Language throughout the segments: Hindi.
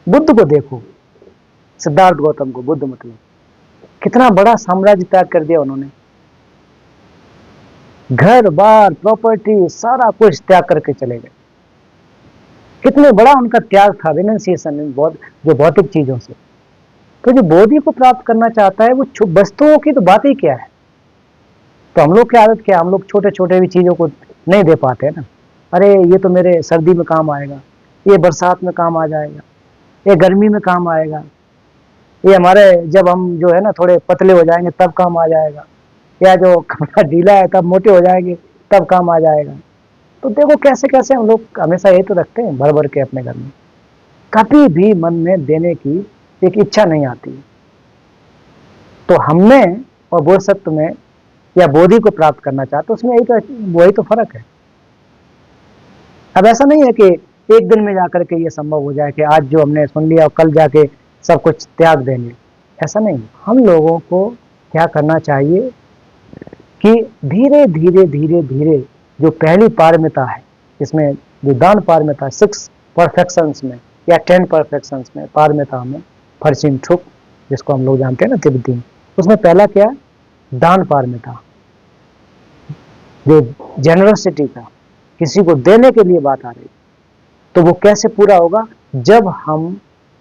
बुद्ध को देखो, सिद्धार्थ गौतम को, बुद्ध मतलब कितना बड़ा साम्राज्य त्याग कर दिया उन्होंने, घर बार प्रॉपर्टी सारा कुछ त्याग करके चले गए। कितने बड़ा उनका त्याग था, रिनंसिएशन, जो भौतिक चीजों से। तो जो बोधि को प्राप्त करना चाहता है वो वस्तुओं की तो बात ही क्या है। तो हम लोग की आदत क्या है, हम लोग छोटे छोटे भी चीजों को नहीं दे पाते हैं ना। अरे ये तो मेरे सर्दी में काम आएगा, ये बरसात में काम आ जाएगा, ये गर्मी में काम आएगा, ये हमारे जब हम जो है ना थोड़े पतले हो जाएंगे तब काम आ जाएगा, या जो कपड़ा ढीला है तब मोटे हो जाएंगे तब काम आ जाएगा। तो देखो कैसे कैसे हम लोग हमेशा ये तो रखते हैं भर भर के अपने घर में, कभी भी मन में देने की एक इच्छा नहीं आती। तो हमने और बोधसत्व में या बोधि को प्राप्त करना चाहते, उसमें वही तो फर्क है। अब ऐसा नहीं है कि एक दिन में जाकर के ये संभव हो जाए कि आज जो हमने सुन लिया और कल जाके सब कुछ त्याग देंगे, ऐसा नहीं। हम लोगों को क्या करना चाहिए कि धीरे धीरे धीरे धीरे जो पहली पारमिता है, इसमें जो दान पारमिता 6 परफेक्शंस में या 10 परफेक्शंस में, पारमिता में फर्चिन ठुक जिसको हम लोग जानते हैं ना तिब्बती में, उसमें पहला क्या, दान पारमिता, जो जेनरसिटी का, किसी को देने के लिए बात आ रही। तो वो कैसे पूरा होगा, जब हम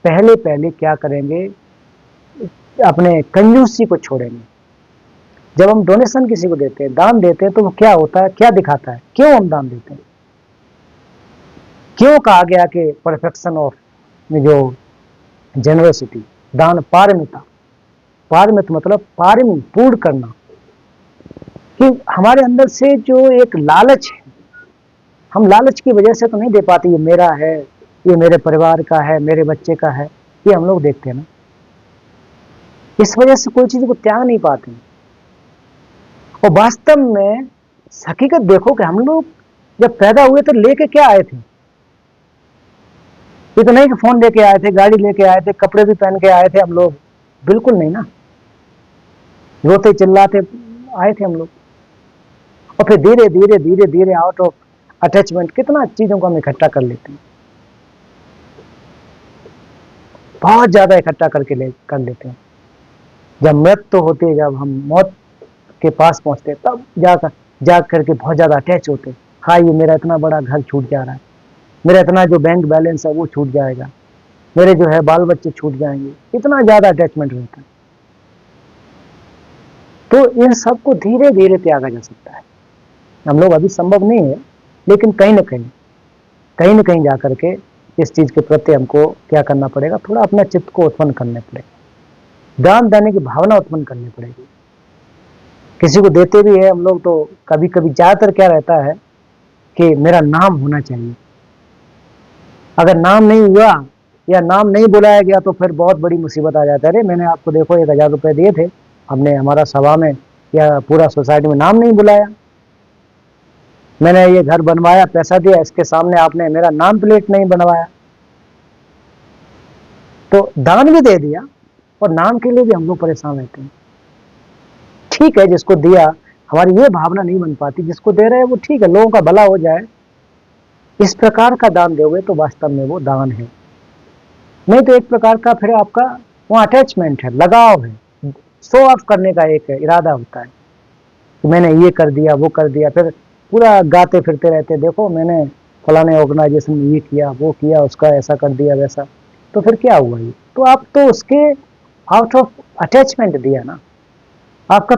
पहले पहले क्या करेंगे, अपने कंजूसी को छोड़ेंगे। जब हम डोनेशन किसी को देते हैं, दान देते हैं, तो वो क्या होता है, क्या दिखाता है, क्यों हम दान देते हैं, क्यों कहा गया कि परफेक्शन ऑफ जो जेनरसिटी, दान पारमिता, पारमित मतलब पारमी, पूर्ण करना, कि हमारे अंदर से जो एक लालच है, हम लालच की वजह से तो नहीं दे पाते, ये मेरा है, ये मेरे परिवार का है, मेरे बच्चे का है, ये हम लोग देखते हैं ना, इस वजह से कोई चीज को त्याग नहीं पाते। और वास्तव में हकीकत देखो कि हम लोग जब पैदा हुए तो लेके क्या आए थे, ये तो नहीं कि फोन लेके आए थे, गाड़ी लेके आए थे, कपड़े भी पहन के आए थे हम लोग, बिल्कुल नहीं ना, रोते चिल्लाते आए थे हम लोग। और फिर धीरे धीरे धीरे धीरे आउट ऑफ अटैचमेंट कितना चीजों को हम इकट्ठा कर लेते हैं, बहुत ज्यादा इकट्ठा कर लेते हैं। जब मृत्यु होती है, जब हम मौत के पास पहुंचते तब जाग करके बहुत ज्यादा अटैच होते, हाँ ये मेरा इतना बड़ा घर छूट जा रहा है, मेरा इतना जो बैंक बैलेंस है वो छूट जाएगा, मेरे जो है बाल बच्चे छूट जाएंगे, इतना ज्यादा अटैचमेंट रहता है। तो इन सब को धीरे धीरे त्यागा जा सकता है। हम लोग अभी संभव नहीं है, लेकिन कहीं ना कहीं जाकर के इस चीज के प्रति हमको क्या करना पड़ेगा, थोड़ा अपना चित्त को उत्पन्न करने पड़ेगा, दान देने की भावना उत्पन्न करनी पड़ेगी। किसी को देते भी है हम लोग तो कभी कभी ज्यादातर क्या रहता है कि मेरा नाम होना चाहिए, अगर नाम नहीं हुआ या नाम नहीं बुलाया गया तो फिर बहुत बड़ी मुसीबत आ जाता है। अरे मैंने आपको देखो 1000 रुपये दिए थे, हमने हमारा सभा में या पूरा सोसाइटी में नाम नहीं बुलाया, मैंने ये घर बनवाया, पैसा दिया, इसके सामने आपने मेरा नाम प्लेट नहीं बनवाया, तो दान भी दे दिया और नाम के लिए भी हम लोग परेशान रहते हैं। ठीक है, जिसको दिया हमारी ये भावना नहीं बन पाती, जिसको दे रहे हैं वो ठीक है, लोगों का भला हो जाए, इस प्रकार का दान दोगे तो वास्तव में वो दान है। नहीं तो एक प्रकार का फिर आपका वो अटैचमेंट है, लगाव है, शो ऑफ करने का एक इरादा होता है कि मैंने ये कर दिया वो कर दिया, फिर पूरा गाते फिरते रहते, देखो मैंने फलाने ऑर्गेनाइजेशन में ये किया वो किया, उसका ऐसा कर दिया वैसा, तो फिर क्या हुआ ये, तो आप तो उसके आउट ऑफ अटैचमेंट दिया ना, आपका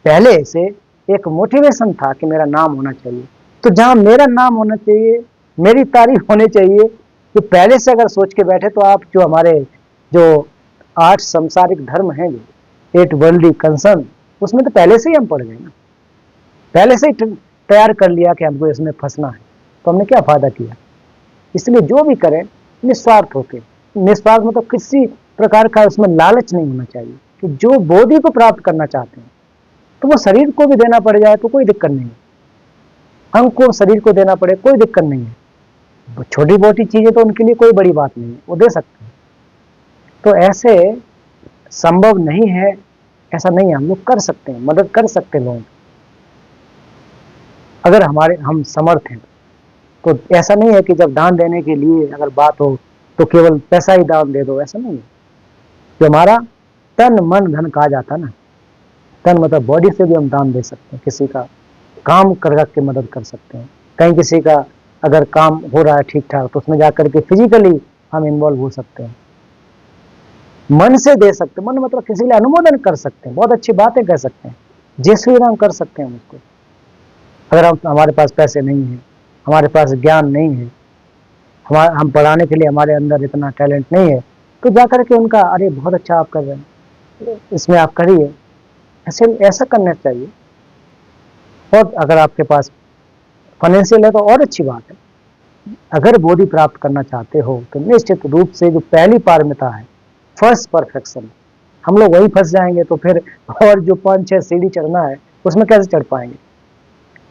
पहले से एक मोटिवेशन था कि मेरा नाम होना चाहिए। तो जहां मेरा नाम होना चाहिए, मेरी तारीफ होनी चाहिए, तो पहले से अगर सोच के बैठे तो आप जो हमारे जो 8 संसारिक धर्म हैं, जो 8 वर्ल्डली कंसर्न, उसमें तो पहले से ही हम पड़ गए ना, पहले से ही तैयार कर लिया कि हमको इसमें फंसना है, तो हमने क्या फायदा किया। इसलिए जो भी करें निस्वार्थ होके, निस्वार्थ मतलब किसी प्रकार का उसमें लालच नहीं होना चाहिए, कि जो बोधि को प्राप्त करना चाहते हैं तो वो शरीर को भी देना पड़ जाए तो कोई दिक्कत नहीं है, अंग को शरीर को देना पड़े कोई दिक्कत नहीं है, छोटी मोटी चीजें तो उनके लिए कोई बड़ी बात नहीं है, वो दे सकते हैं। तो ऐसे संभव नहीं है ऐसा नहीं है, हम लोग कर सकते हैं, मदद कर सकते हैं लोगों, अगर हम समर्थ हैं। तो ऐसा नहीं है कि जब दान देने के लिए अगर बात हो तो केवल पैसा ही दान दे दो, ऐसा नहीं है। जो हमारा तन मन धन कहा जाता है ना, तन मतलब बॉडी से भी हम दान दे सकते हैं, किसी का काम कर के मदद कर सकते हैं, कहीं किसी का अगर काम हो रहा है ठीक ठाक तो उसमें जाकर के फिजिकली हम इन्वॉल्व हो सकते हैं, मन से दे सकते हैं, मन मतलब किसी के लिए अनुमोदन कर सकते हैं, बहुत अच्छी बातें कह सकते हैं, जय श्री राम कर सकते हैं उसको। अगर हमारे पास पैसे नहीं है, हमारे पास ज्ञान नहीं है, हम पढ़ाने के लिए हमारे अंदर इतना टैलेंट नहीं है, तो जाकर के उनका अरे बहुत अच्छा आप कर रहे हैं, इसमें आप करिए, ऐसा करना चाहिए। और अगर आपके पास फाइनेंशियल है तो और अच्छी बात है। अगर बोधि प्राप्त करना चाहते हो तो निश्चित रूप से जो पहली पारमिता है, फर्स्ट परफेक्शन, हम लोग वही फंस जाएंगे तो फिर और जो 5-6 सीढ़ी चढ़ना है उसमें कैसे चढ़ पाएंगे।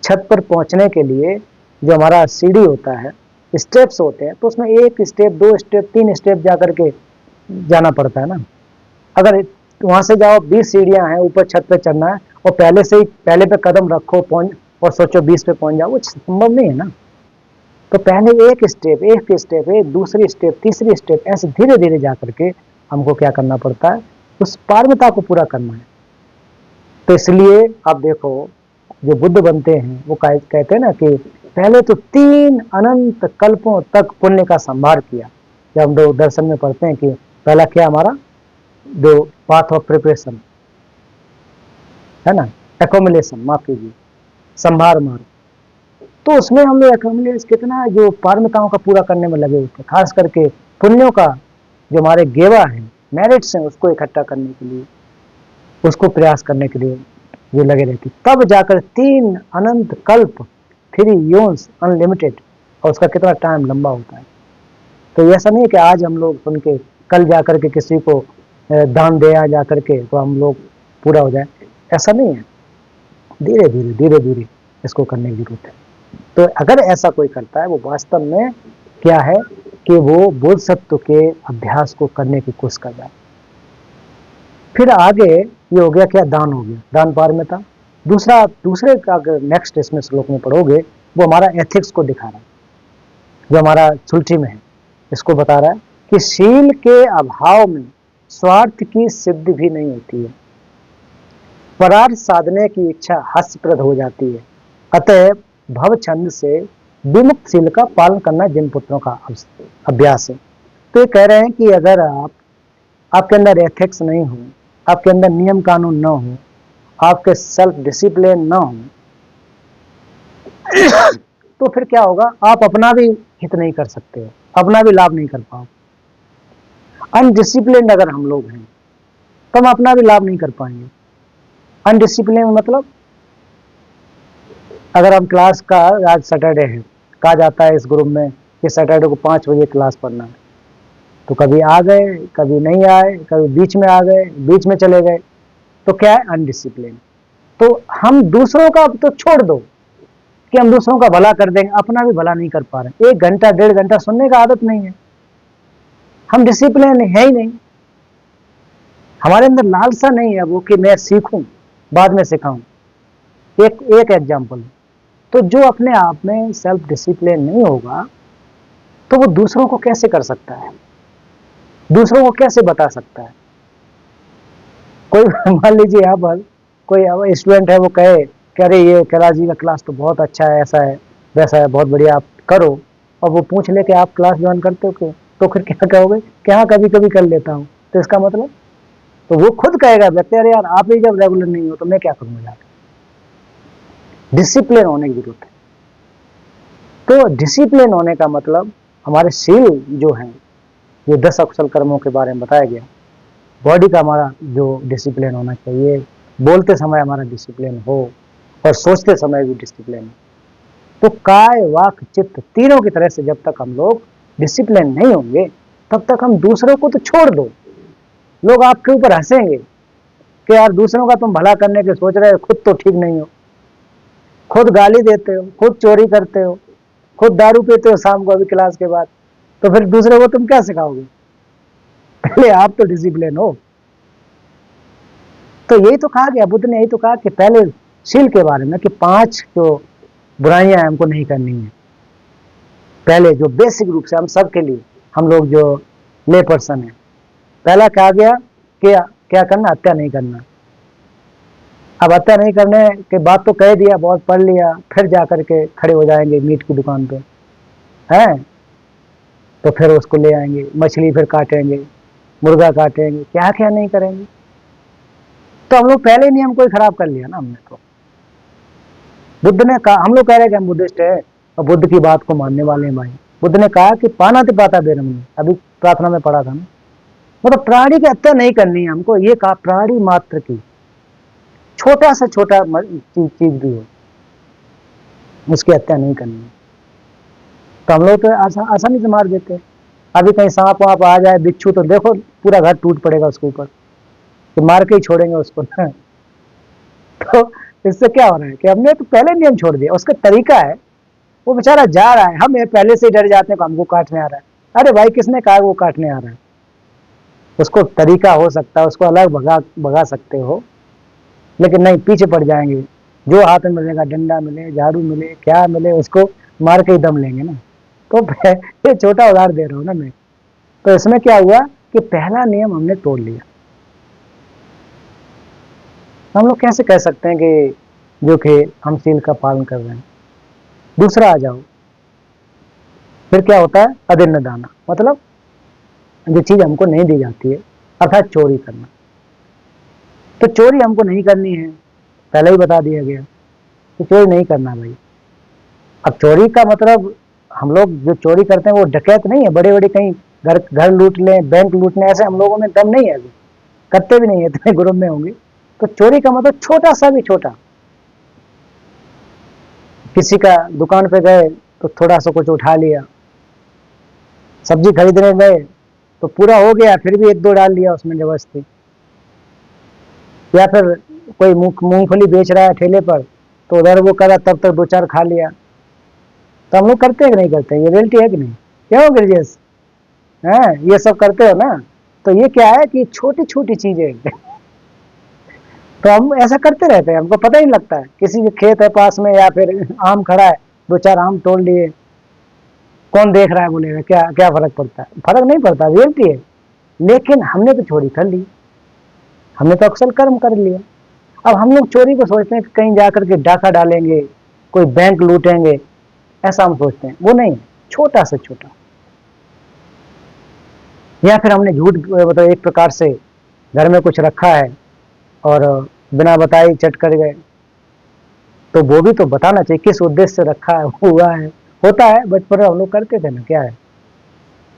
छत पर पहुंचने के लिए जो हमारा सीढ़ी होता है, स्टेप्स होते हैं, तो उसमें 1 स्टेप 2 स्टेप 3 स्टेप जाकर के जाना पड़ता है ना। अगर वहां से जाओ 20 सीढ़ियां हैं, ऊपर छत पे चढ़ना है और पहले से ही पहले पे कदम रखो पहुंच और सोचो 20 पे पहुंच जाओ, वो संभव नहीं है ना। तो पहले एक स्टेप दूसरी स्टेप तीसरी स्टेप, ऐसे धीरे धीरे जाकर के हमको क्या करना पड़ता है, उस पारमिता को पूरा करना है। तो इसलिए आप देखो जो बुद्ध बनते हैं वो कहते हैं ना कि पहले तो 3 अनंत कल्पों तक पुण्य का संभार किया। जब हम लोग दर्शन में पढ़ते हैं कि पहला क्या हमारा जो पाथ ऑफ प्रिपरेशन है ना, एकोमुलेशन, माफ कीजिए, संभार मार्ग, तो उसमें हम लोग एकोमुलेट कितना जो पारमिताओं का पूरा करने में लगे होते हैं, खास करके पुण्यों का जो हमारे गेवा है, मेरिट्स हैं, उसको इकट्ठा करने के लिए, उसको प्रयास करने के लिए जो लगे रहती, तब जाकर 3 अनंत कल्प, 3 योन्स अनलिमिटेड, और उसका कितना टाइम लंबा होता है। तो ऐसा नहीं है कि आज हम लोग सुन के कल जाकर के किसी को दान दे जाकर के तो हम लोग पूरा हो जाए, ऐसा नहीं है। धीरे धीरे इसको करने की जरूरत है। तो अगर ऐसा कोई करता है वो वास्तव में क्या है कि वो बोधसत्व के अभ्यास को करने की कोशिश कर रहा है। फिर आगे ये हो गया क्या, दान हो गया, दान पारमिता। दूसरे का अगर नेक्स्ट इसमें श्लोक में पढ़ोगे वो हमारा एथिक्स को दिखा रहा है, जो हमारा सुल्टी में है, इसको बता रहा है कि शील के अभाव में स्वार्थ की सिद्धि भी नहीं होती है, परार्थ साधने की इच्छा हास्यप्रद हो जाती है, अतः भव छंद से विमुक्त शील का पालन करना जिन पुत्रों का अभ्यास है। तो ये कह रहे हैं कि अगर आपके अंदर एथिक्स नहीं हो, आपके अंदर नियम कानून न हो, आपके सेल्फ डिसिप्लिन न हो, तो फिर क्या होगा, आप अपना भी हित नहीं कर सकते हो, अपना भी लाभ नहीं कर पाओ। अनडिसिप्लिन अगर हम लोग हैं तो हम अपना भी लाभ नहीं कर पाएंगे। अनडिसिप्लिन मतलब अगर हम क्लास का, आज सैटरडे है, कहा जाता है इस ग्रुप में कि सैटरडे को 5 बजे क्लास पढ़ना है, तो कभी आ गए, कभी नहीं आए, कभी बीच में आ गए, बीच में चले गए, तो क्या है, अनडिसिप्लिन। तो हम दूसरों का तो छोड़ दो कि हम दूसरों का भला कर देंगे, अपना भी भला नहीं कर पा रहे। 1 घंटा 1.5 घंटा सुनने का आदत नहीं है, हम डिसिप्लिन है ही नहीं, हमारे अंदर लालसा नहीं है वो कि मैं सीखूं बाद में सिखाऊं। एक एग्जाम्पल, तो जो अपने आप में सेल्फ डिसिप्लिन नहीं होगा तो वो दूसरों को कैसे कर सकता है, दूसरों को कैसे बता सकता है। कोई मान लीजिए यहाँ पर कोई स्टूडेंट है, वो कहे कि अरे ये कैलाश जी का क्लास तो बहुत अच्छा है, ऐसा है वैसा है, बहुत बढ़िया, आप करो, और वो पूछ ले कि आप क्लास ज्वाइन करते हो क्यों, तो फिर क्या कहोगे कि हाँ कभी कभी कर लेता हूँ। तो इसका मतलब, तो वो खुद कहेगा व्यक्ति, अरे यार आप ही जब रेगुलर नहीं हो तो मैं क्या करूँगा जाकर। डिसिप्लिन होने की जरूरत है। तो डिसिप्लिन होने का मतलब हमारे शील जो हैं, ये 10 अकुशल कर्मों के बारे में बताया गया, बॉडी का हमारा जो डिसिप्लिन होना चाहिए, बोलते समय हमारा डिसिप्लिन हो और सोचते समय भी डिसिप्लिन हो। तो काय वाक चित्त तीनों की तरह से जब तक हम लोग डिसिप्लिन नहीं होंगे तब तक हम दूसरों को तो छोड़ दो, लोग आपके ऊपर हंसेंगे कि यार दूसरों का तुम भला करने के सोच रहे हो, खुद तो ठीक नहीं हो, खुद गाली देते हो, खुद चोरी करते हो, खुद दारू पीते हो शाम को अभी क्लास के बाद, तो फिर दूसरे को तुम क्या सिखाओगे। पहले आप तो डिसिप्लिन हो। तो यही तो कहा गया, बुद्ध ने यही तो कहा कि पहले शील के बारे में कि 5 जो बुराइयां हैं हमको नहीं करनी है, पहले जो बेसिक रूप से हम सब के लिए, हम लोग जो ले पर्सन है, पहला कहा गया कि क्या करना, हत्या नहीं करना। अब हत्या नहीं करने के बाद तो कह दिया, बहुत पढ़ लिया, फिर जा करके खड़े हो जाएंगे मीट की दुकान पे, हैं, तो फिर उसको ले आएंगे, मछली फिर काटेंगे, मुर्गा काटेंगे, क्या क्या नहीं करेंगे। तो हम लोग पहले नियम को ही खराब कर लिया ना हमने। तो बुद्ध ने कहा, हम लोग कह रहे हैं कि हम बुद्धिस्ट है और बुद्ध की बात को मानने वाले हैं भाई। बुद्ध ने कहा कि पाना ते पाता बेरम ने, अभी प्रार्थना में पढ़ा था ना, मतलब प्राणी की हत्या नहीं करनी है हमको। ये कहा प्राणी मात्र की, छोटा से छोटा चीज भी हो, उसकी हत्या नहीं करनी है। तो हम लोग तो आसानी से मार देते हैं। अभी कहीं सांप वाप आ जाए, बिच्छू, तो देखो पूरा घर टूट पड़ेगा उसके ऊपर, तो मार के ही छोड़ेंगे उसको। तो इससे क्या हो रहा है कि हमने तो पहले नियम छोड़ दिया। उसका तरीका है, वो बेचारा जा रहा है, हम पहले से ही डर जाते हैं कि हमको काटने आ रहा है। अरे भाई, किसने कहा वो काटने आ रहा है? उसको तरीका हो सकता है, उसको अलग भगा सकते हो, लेकिन नहीं, पीछे पड़ जाएंगे। जो हाथ में मिलेगा, डंडा मिले, झाड़ू मिले, क्या मिले, उसको मार के ही दम लेंगे ना। तो ये छोटा उदाहरण दे रहा हूँ ना मैं। तो इसमें क्या हुआ कि पहला नियम हमने तोड़ लिया। हम लोग कैसे कह सकते हैं कि जो कि हम सील का पालन कर रहे हैं। दूसरा आ जाओ, फिर क्या होता है, अदिन्न दाना, मतलब जो चीज हमको नहीं दी जाती है, अर्थात चोरी करना। तो चोरी हमको नहीं करनी है, पहले ही बता दिया गया कि चोरी नहीं करना भाई। अब चोरी का मतलब, हम लोग जो चोरी करते हैं वो डकैत नहीं है, बड़े बड़े कहीं घर घर लूट लें, बैंक लूट लें, ऐसे हम लोगों में दम नहीं है अभी, करते भी नहीं है, इतने ग्रुप में होंगे। तो चोरी का मतलब छोटा सा भी छोटा, किसी का दुकान पे गए तो थोड़ा सा कुछ उठा लिया, सब्जी खरीदने गए तो पूरा हो गया, फिर भी एक दो डाल लिया उसमें जबरदस्ती, या फिर कोई मूंगफली बेच रहा है ठेले पर, तो उधर वो करा, तब तक दो चार खा लिया। तो हम लोग करते हैं कि नहीं करते? ये रियलिटी है कि नहीं? क्यों गिरजेश, है ये सब करते हो ना? तो ये क्या है कि छोटी छोटी चीजें तो हम ऐसा करते रहते हैं, हमको पता ही नहीं लगता है। किसी के खेत है पास में, या फिर आम खड़ा है, दो चार आम तोड़ लिए, कौन देख रहा है बोलेगा, क्या क्या फर्क पड़ता है? फर्क नहीं पड़ता, रियलिटी है। लेकिन हमने तो चोरी कर ली, हमने तो अक्सर कर्म कर लिया। अब हम लोग चोरी को सोचते हैं कि कहीं जाकर के डाका डालेंगे, कोई बैंक लूटेंगे, ऐसा हम सोचते हैं। वो नहीं, छोटा से छोटा। या फिर हमने झूठ, मतलब एक प्रकार से घर में कुछ रखा है और बिना बताए चट कर गए, तो वो भी तो बताना चाहिए किस उद्देश्य से रखा है, हुआ है। होता है, बचपन में हम लोग करते थे ना, क्या है,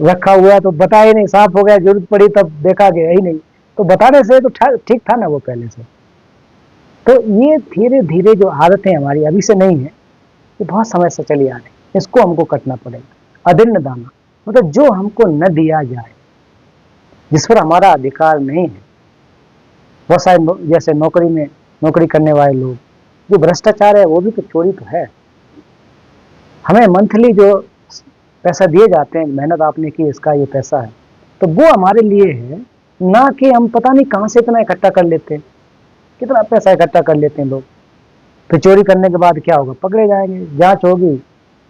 रखा हुआ है तो बता ही नहीं, साफ हो गया, जरूरत पड़ी तब देखा गया ही नहीं, तो बताने से तो ठीक था ना वो पहले से। तो ये धीरे धीरे जो आदतें हमारी अभी से नहीं है, ये बहुत समय से चली आ रही, इसको हमको कटना पड़ेगा। अदिन्न दाना मतलब जो हमको न दिया जाए, जिस पर हमारा अधिकार नहीं है। बहुत सारे जैसे नौकरी में नौकरी करने वाले लोग, जो भ्रष्टाचार है वो भी तो चोरी तो है। हमें मंथली जो पैसा दिए जाते हैं, मेहनत आपने की, इसका ये पैसा है, तो वो हमारे लिए है, ना कि हम पता नहीं कहां से इतना इकट्ठा कर लेते हैं, कितना पैसा इकट्ठा कर लेते हैं लोग। फिर चोरी करने के बाद क्या होगा, पकड़े जाएंगे, जांच होगी,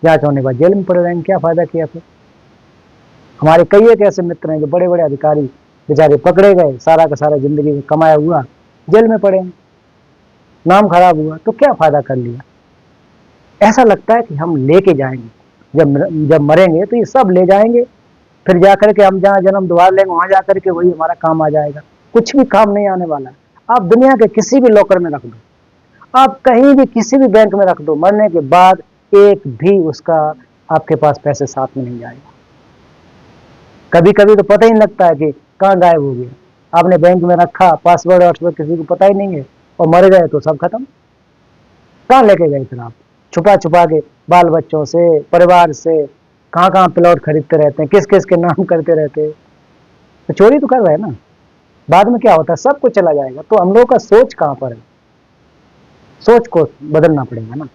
जांच होने के बाद जेल में पड़े रहेंगे, क्या फायदा किया फिर। हमारे कई एक ऐसे मित्र हैं जो बड़े बड़े अधिकारी बेचारे पकड़े गए, सारा का सारा जिंदगी में कमाया हुआ जेल में पड़े, नाम खराब हुआ, तो क्या फायदा कर लिया। ऐसा लगता है कि हम लेके जाएंगे, जब मरेंगे तो ये सब ले जाएंगे, फिर जाकर के हम जहाँ जन्म दोबारा लेंगे वहां जाकर के वही हमारा काम आ जाएगा। कुछ भी काम नहीं आने वाला। आप दुनिया के किसी भी लॉकर में रख दो, आप कहीं भी किसी भी बैंक में रख दो, मरने के बाद एक भी उसका आपके पास पैसे साथ में नहीं जाएगा। कभी कभी तो पता ही नहीं लगता है कि कहाँ गायब हो गया। आपने बैंक में रखा, पासवर्ड वासवर्ड किसी को पता ही नहीं है, और मर गए तो सब खत्म। कहाँ लेके गए फिर आप? छुपा छुपा के बाल बच्चों से, परिवार से, कहाँ कहाँ प्लॉट खरीदते रहते हैं, किस किस के नाम करते रहते हैं, तो चोरी तो कर रहे हैं ना। बाद में क्या होता है, सब कुछ चला जाएगा। तो हम लोगों का सोच कहाँ पर है, सोच को बदलना पड़ेगा ना।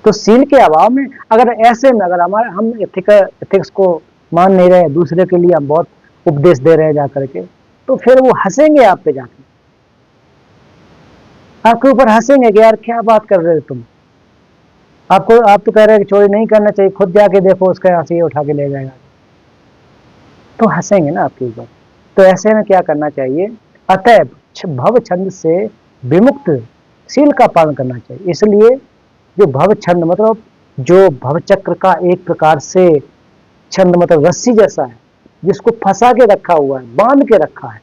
तो सील के अभाव में अगर ऐसे में अगर हमारे हम एथिक्स को मान नहीं रहे, दूसरे के लिए हम बहुत उपदेश दे रहे हैं जाकर के, तो फिर वो हंसेंगे आप पे जाके, आपके ऊपर हंसेंगे कि यार क्या बात कर रहे हो तुम, आप तो कह रहे हैं कि चोरी नहीं करना चाहिए, खुद जाके देखो उसका यहाँ से ये उठा के ले जाएगा। तो हंसेंगे ना आपके ऊपर। तो ऐसे में क्या करना चाहिए, अतः भव छंद से विमुक्त शील का पालन करना चाहिए। इसलिए जो भव छंद मतलब जो भव चक्र का एक प्रकार से छंद मतलब रस्सी जैसा है, जिसको फंसा के रखा हुआ है, बांध के रखा है,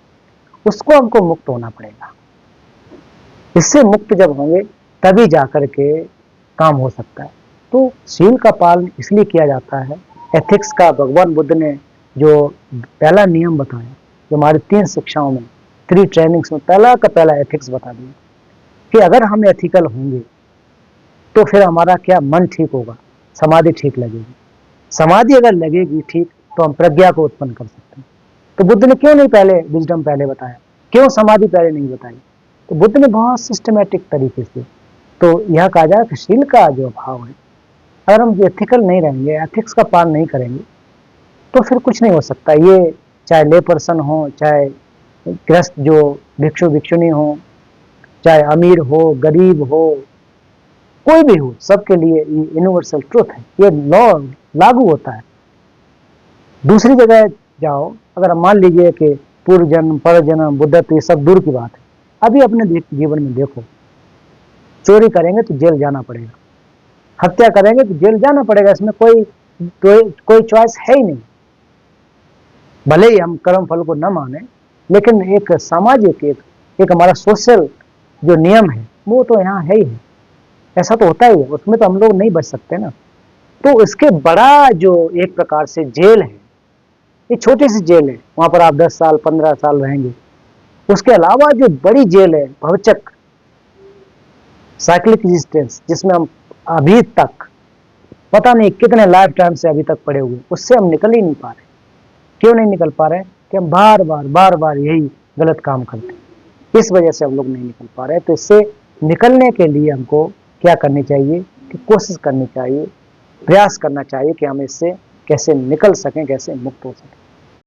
उसको हमको मुक्त होना पड़ेगा। इससे मुक्त जब होंगे तभी जाकर के काम हो सकता है। तो शील का पालन इसलिए किया जाता है। एथिक्स का भगवान बुद्ध ने जो पहला नियम बताया, जो हमारी 3 शिक्षाओं में, 3 ट्रेनिंग्स में पहला का पहला एथिक्स बता दिया कि अगर हम एथिकल होंगे तो फिर हमारा क्या, मन ठीक होगा, समाधि ठीक लगेगी। समाधि अगर लगेगी ठीक तो हम प्रज्ञा को उत्पन्न कर सकते हैं। तो बुद्ध ने क्यों नहीं पहले विजडम पहले बताया, क्यों समाधि पहले नहीं बताई? तो बुद्ध ने बहुत सिस्टमेटिक तरीके से, तो यह कहा जाए कि शील का जो अभाव है, अगर हम एथिकल नहीं रहेंगे, एथिक्स का पालन नहीं करेंगे, तो फिर कुछ नहीं हो सकता। ये चाहे ले पर्सन हो, चाहे गृहस्थ जो भिक्षु भिक्षुनी हो, चाहे अमीर हो, गरीब हो, कोई भी हो, सबके लिए यूनिवर्सल ट्रुथ है, ये लॉ लागू होता है। दूसरी जगह जाओ, अगर मान लीजिए कि पूर्व जन्म, पर जन्म, बुद्धत्व, ये सब दूर की बात है, अभी अपने जीवन में देखो, चोरी करेंगे तो जेल जाना पड़ेगा, हत्या करेंगे तो जेल जाना पड़ेगा, इसमें कोई चॉइस है ही नहीं। भले ही हम कर्म फल को न माने, लेकिन एक सामाजिक एक हमारा सोशल जो नियम है वो तो यहाँ है ही है, ऐसा तो होता ही है, उसमें तो हम लोग नहीं बच सकते ना। तो इसके बड़ा जो एक प्रकार से जेल है, ये छोटी सी जेल है, वहां पर आप 10 साल 15 साल रहेंगे। उसके अलावा जो बड़ी जेल है भवचक्र, साइक्लिक एग्जिस्टेंस, जिसमें हम अभी तक पता नहीं कितने लाइफ टाइम से अभी तक पड़े हुए, उससे हम निकल ही नहीं पा रहे। क्यों नहीं निकल पा रहे? कि हम बार बार यही गलत काम करते हैं, इस वजह से हम लोग नहीं निकल पा रहे। तो इससे निकलने के लिए हमको क्या करनी चाहिए कि कोशिश करनी चाहिए, प्रयास करना चाहिए कि हम इससे कैसे निकल सकें, कैसे मुक्त हो सकें।